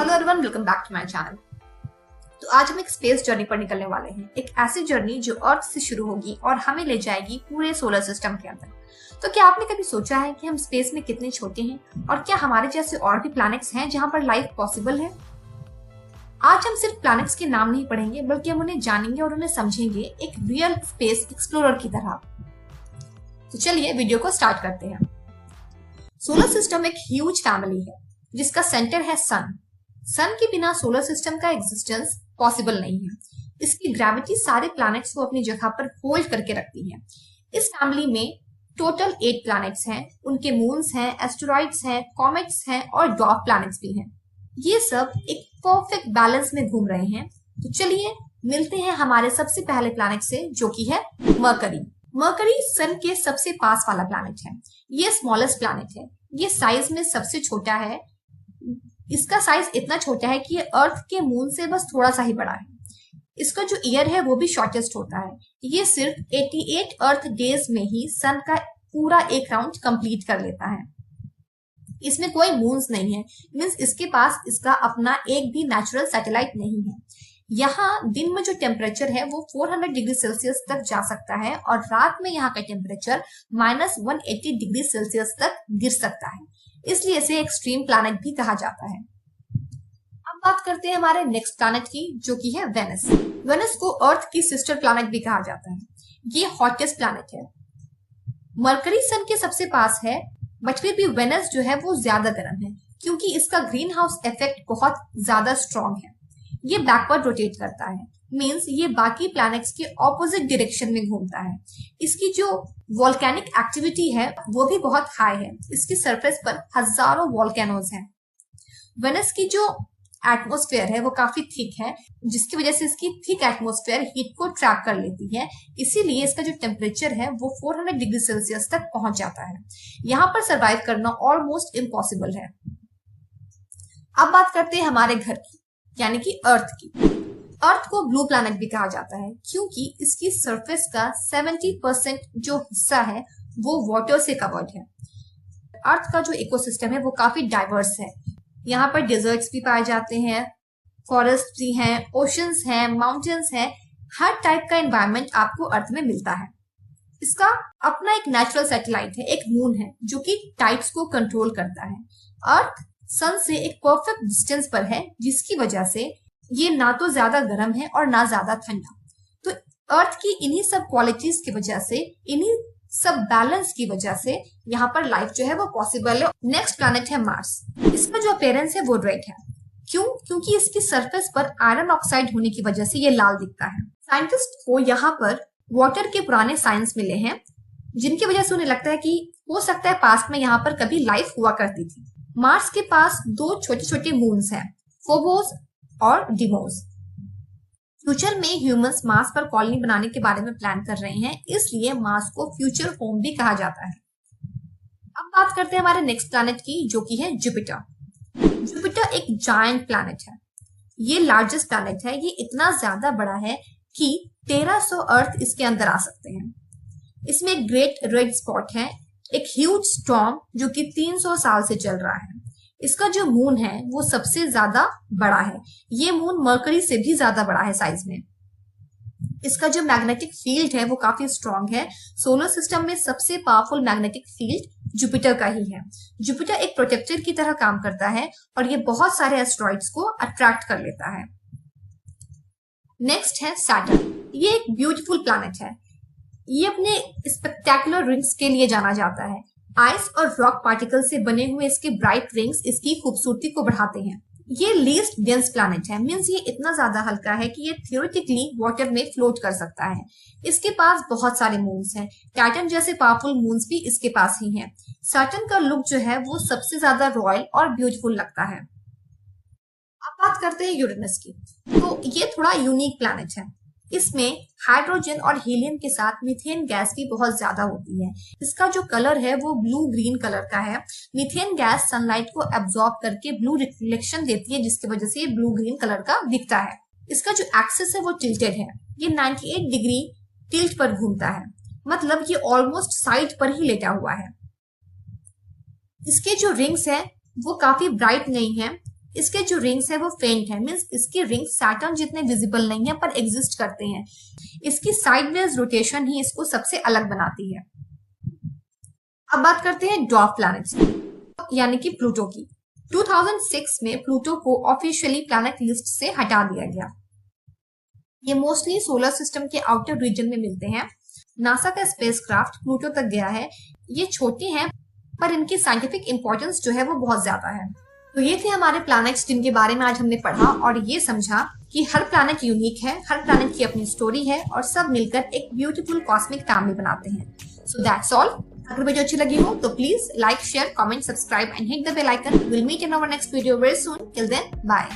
Hello everyone, welcome back to my channel. तो आज हम एक स्पेस जर्नी पर निकलने वाले हैं। एक ऐसी जर्नी जो अर्थ से शुरू होगी और हमें ले जाएगी पूरे सोलर सिस्टम के अंदर। तो क्या आपने कभी सोचा है कि हम स्पेस में कितने छोटे हैं और क्या हमारे जैसे और भी प्लैनेट्स हैं जहां पर लाइफ पॉसिबल है? आज हम सिर्फ प्लैनेट्स के नाम नहीं पढ़ेंगे, बल्कि हम उन्हें जानेंगे और उन्हें समझेंगे एक रियल स्पेस एक्सप्लोरर की तरह। तो चलिए वीडियो को स्टार्ट करते हैं। सोलर सिस्टम एक ह्यूज फैमिली है जिसका सेंटर है सन। सन के बिना सोलर सिस्टम का एग्जिस्टेंस पॉसिबल नहीं है। इसकी ग्रेविटी सारे प्लैनेट्स को अपनी जगह पर होल्ड करके रखती है। इस फैमिली में टोटल 8 प्लैनेट्स हैं, उनके मून्स हैं, एस्टेरॉइड्स हैं, कॉमेट्स हैं और डॉर्फ प्लैनेट्स भी हैं। ये सब एक परफेक्ट बैलेंस में घूम रहे हैं। तो चलिए मिलते हैं हमारे सबसे पहले प्लैनेट से, जो कि है मरकरी। मरकरी सन के सबसे पास वाला प्लैनेट है। ये स्मॉलेस्ट प्लैनेट है। ये साइज में सबसे छोटा है। इसका साइज इतना छोटा है कि ये अर्थ के मून से बस थोड़ा सा ही बड़ा है। इसका जो ईयर है वो भी शॉर्टेस्ट होता है। ये सिर्फ 88 अर्थ डेज में ही सन का पूरा एक राउंड कंप्लीट कर लेता है। इसमें कोई मून्स नहीं है, मींस इसके पास इसका अपना एक भी नेचुरल सैटेलाइट नहीं है। यहाँ दिन में जो टेम्परेचर है वो 400 डिग्री सेल्सियस तक जा सकता है और रात में यहाँ का टेम्परेचर -180 डिग्री सेल्सियस तक गिर सकता है। इसलिए इसे एक्सट्रीम प्लैनेट भी कहा जाता है। अब बात करते हैं हमारे नेक्स्ट प्लैनेट की, जो कि है वेनस। वेनस को अर्थ की सिस्टर प्लैनेट भी कहा जाता है। ये हॉटेस्ट प्लैनेट है। मरकरी सन के सबसे पास है, बट फिर भी वेनस जो है वो ज्यादा गर्म है क्योंकि इसका ग्रीन हाउस इफेक्ट बहुत ज्यादा स्ट्रॉन्ग है। ये बैकवर्ड रोटेट करता है, मींस ये बाकी प्लैनेट्स के ऑपोजिट डायरेक्शन में घूमता है। इसकी जो वोल्केनिक एक्टिविटी है वो भी बहुत हाई है। इसकी सरफेस पर हजारों वोल्केनोज हैं। वेनस की जो एटमॉस्फेयर है वो काफी थिक है, जिसकी वजह से इसकी थिक एटमॉस्फेयर हीट को ट्रैप कर लेती है। इसीलिए इसका जो टेम्परेचर है वो 400 डिग्री सेल्सियस तक पहुंच जाता है। यहाँ पर सरवाइव करना ऑलमोस्ट इम्पॉसिबल है। अब बात करते हैं हमारे घर की, यानी कि अर्थ की। अर्थ को ब्लू प्लैनेट भी कहा जाता है क्योंकि इसकी सरफेस का 70% जो हिस्सा है वो वाटर से कवर्ड है। अर्थ का जो इकोसिस्टम है वो काफी डाइवर्स है। यहाँ पर डेजर्ट्स भी पाए जाते हैं, फॉरेस्ट भी हैं, ओशंस हैं, माउंटेन्स हैं। हर टाइप का एनवायरनमेंट आपको अर्थ में मिलता है। इसका अपना एक नेचुरल सैटेलाइट है, एक मून है, जो कि टाइड्स को कंट्रोल करता है। अर्थ सन से एक परफेक्ट डिस्टेंस पर है, जिसकी वजह से ये ना तो ज्यादा गर्म है और ना ज्यादा ठंडा। तो अर्थ की इन्हीं सब क्वालिटीज की वजह से, इन्हीं सब बैलेंस की वजह से यहाँ पर लाइफ जो है वो पॉसिबल है। नेक्स्ट प्लैनेट है मार्स। इसका जो अपीयरेंस है वो रेड है। क्यों? क्योंकि इसकी सरफेस पर आयरन ऑक्साइड होने की वजह से ये लाल दिखता है। साइंटिस्ट को यहाँ पर वाटर के पुराने साइंस मिले हैं, जिनकी वजह से उन्हें लगता है कि हो सकता है पास्ट में यहाँ पर कभी लाइफ हुआ करती थी। मार्स के पास 2 छोटे छोटे मून्स हैं, फोबोस और डिमोस। फ्यूचर में ह्यूमंस मार्स पर कॉलोनी बनाने के बारे में प्लान कर रहे हैं, इसलिए मार्स को फ्यूचर होम भी कहा जाता है। अब बात करते हैं हमारे नेक्स्ट प्लैनेट की, जो कि है जुपिटर। जुपिटर एक जायंट प्लैनेट है। ये लार्जेस्ट प्लैनेट है। ये इतना ज्यादा बड़ा है कि 1300 अर्थ इसके अंदर आ सकते हैं। इसमें एक ग्रेट रेड स्पॉट है, एक ह्यूज स्टॉर्म जो कि 300 साल से चल रहा है। इसका जो मून है वो सबसे ज्यादा बड़ा है। ये मून मरकरी से भी ज्यादा बड़ा है साइज में। इसका जो मैग्नेटिक फील्ड है वो काफी स्ट्रॉन्ग है। सोलर सिस्टम में सबसे पावरफुल मैग्नेटिक फील्ड जुपिटर का ही है। जुपिटर एक प्रोटेक्टर की तरह काम करता है और ये बहुत सारे एस्ट्रॉइड्स को अट्रैक्ट कर लेता है। नेक्स्ट है सैटर्न। ये एक ब्यूटीफुल प्लैनेट है। ये अपने स्पेक्टेकुलर रिंग्स के लिए जाना जाता है। आइस और रॉक पार्टिकल से बने हुए इसके ब्राइट रिंग्स इसकी खूबसूरती को बढ़ाते हैं। ये लीस्ट डेंस प्लैनेट है, मींस ये इतना ज्यादा हल्का है कि ये थियोरेटिकली वाटर में फ्लोट कर सकता है। इसके पास बहुत सारे मून्स हैं। टाइटन जैसे पावरफुल मून्स भी इसके पास ही हैं। सैटर्न का लुक जो है वो सबसे ज्यादा रॉयल और ब्यूटीफुल लगता है। अब बात करते हैं यूरेनस की। तो ये थोड़ा यूनिक प्लैनेट है। इसमें हाइड्रोजन और हीलियम के साथ मीथेन गैस भी बहुत ज्यादा होती है। इसका जो कलर है वो ब्लू ग्रीन कलर का है। मीथेन गैस सनलाइट को एब्जॉर्ब करके ब्लू रिफ्लेक्शन देती है, जिसकी वजह से ये ब्लू ग्रीन कलर का दिखता है। इसका जो एक्सिस है वो टिल्टेड है। ये 98 डिग्री टिल्ट पर घूमता है, मतलब ये ऑलमोस्ट साइड पर ही लेटा हुआ है। इसके जो रिंग्स है वो काफी ब्राइट नहीं है, इसके जो रिंग्स है वो फेंट है, मींस इसके रिंग्स सैटर्न जितने विजिबल नहीं है पर एग्जिस्ट करते हैं। इसकी साइडवेज रोटेशन ही इसको सबसे अलग बनाती है। अब बात करते हैं ड्वार्फ प्लैनेट्स यानी कि प्लूटो की। 2006 में प्लूटो को ऑफिशियली प्लैनेट लिस्ट से हटा दिया गया। ये मोस्टली सोलर सिस्टम के आउटर रीजन में मिलते हैं। नासा का स्पेसक्राफ्ट प्लूटो तक गया है। ये छोटे हैं पर इनकी साइंटिफिक इंपॉर्टेंस जो है वो बहुत ज्यादा है। तो ये थे हमारे प्लैनेट्स जिनके बारे में आज हमने पढ़ा और ये समझा कि हर प्लैनेट यूनिक है, हर प्लैनेट की अपनी स्टोरी है और सब मिलकर एक ब्यूटीफुल कॉस्मिक फैमिली बनाते हैं। So that's all. अगर वीडियो अच्छी लगी हो तो please like, share, comment, subscribe and hit the bell icon. Will meet in our next video very soon. Till then, bye.